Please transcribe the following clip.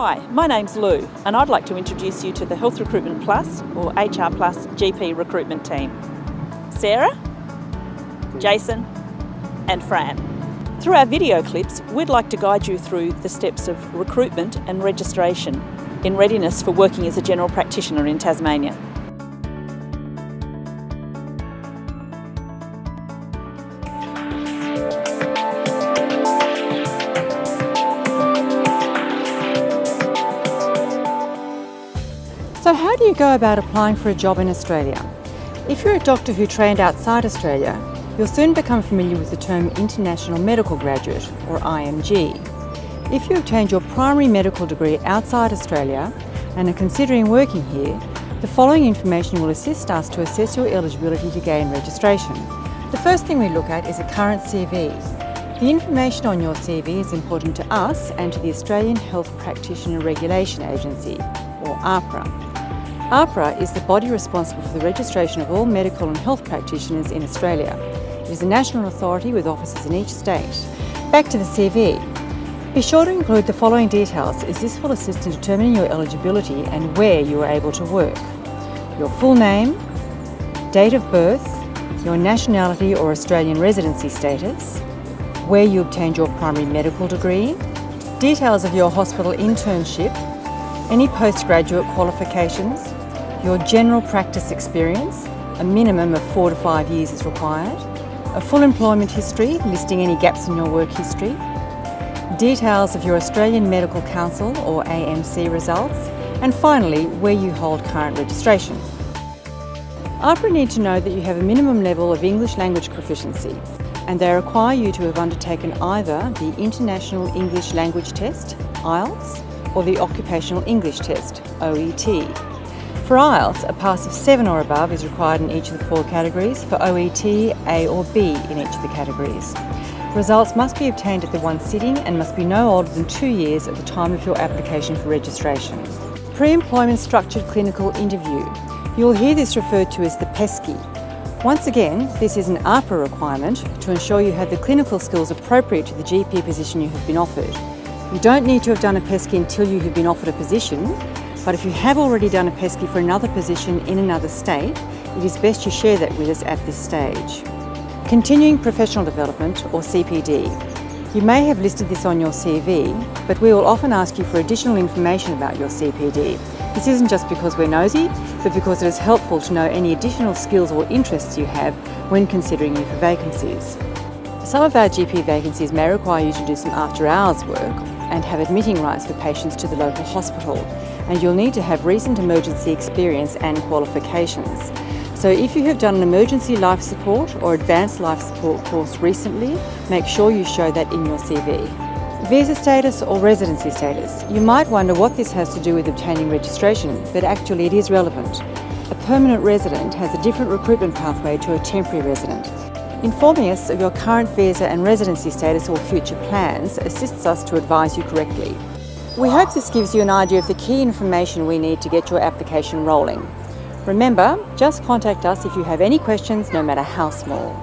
Hi, my name's Lou and I'd like to introduce you to the Health Recruitment Plus or HR Plus GP recruitment team. Sarah, Jason and Fran. Through our video clips, we'd like to guide you through the steps of recruitment and registration in readiness for working as a general practitioner in Tasmania. So how do you go about applying for a job in Australia? If you're a doctor who trained outside Australia, you'll soon become familiar with the term International Medical Graduate, or IMG. If you obtained your primary medical degree outside Australia and are considering working here, the following information will assist us to assess your eligibility to gain registration. The first thing we look at is a current CV. The information on your CV is important to us and to the Australian Health Practitioner Regulation Agency, or AHPRA. AHPRA is the body responsible for the registration of all medical and health practitioners in Australia. It is a national authority with offices in each state. Back to the CV. Be sure to include the following details, as this will assist in determining your eligibility and where you are able to work. Your full name, date of birth, your nationality or Australian residency status, where you obtained your primary medical degree, details of your hospital internship, any postgraduate qualifications, your general practice experience, a minimum of 4 to 5 years is required, a full employment history listing any gaps in your work history, details of your Australian Medical Council or AMC results, and finally, where you hold current registration. AHPRA need to know that you have a minimum level of English language proficiency, and they require you to have undertaken either the International English Language Test, IELTS, or the Occupational English Test, OET. For IELTS, a pass of 7 or above is required in each of the 4 categories. For OET, A or B in each of the categories. Results must be obtained at the one sitting and must be no older than 2 years at the time of your application for registration. Pre-employment structured clinical interview. You will hear this referred to as the PESCI. Once again, this is an AHPRA requirement to ensure you have the clinical skills appropriate to the GP position you have been offered. You don't need to have done a PESCI until you have been offered a position, but if you have already done a PESCI for another position in another state, it is best you share that with us at this stage. Continuing Professional Development, or CPD. You may have listed this on your CV, but we will often ask you for additional information about your CPD. This isn't just because we're nosy, but because it is helpful to know any additional skills or interests you have when considering you for vacancies. Some of our GP vacancies may require you to do some after-hours work and have admitting rights for patients to the local hospital, and you'll need to have recent emergency experience and qualifications. So if you have done an emergency life support or advanced life support course recently, make sure you show that in your CV. Visa status or residency status. You might wonder what this has to do with obtaining registration, but actually it is relevant. A permanent resident has a different recruitment pathway to a temporary resident. Informing us of your current visa and residency status or future plans assists us to advise you correctly. We hope this gives you an idea of the key information we need to get your application rolling. Remember, just contact us if you have any questions, no matter how small.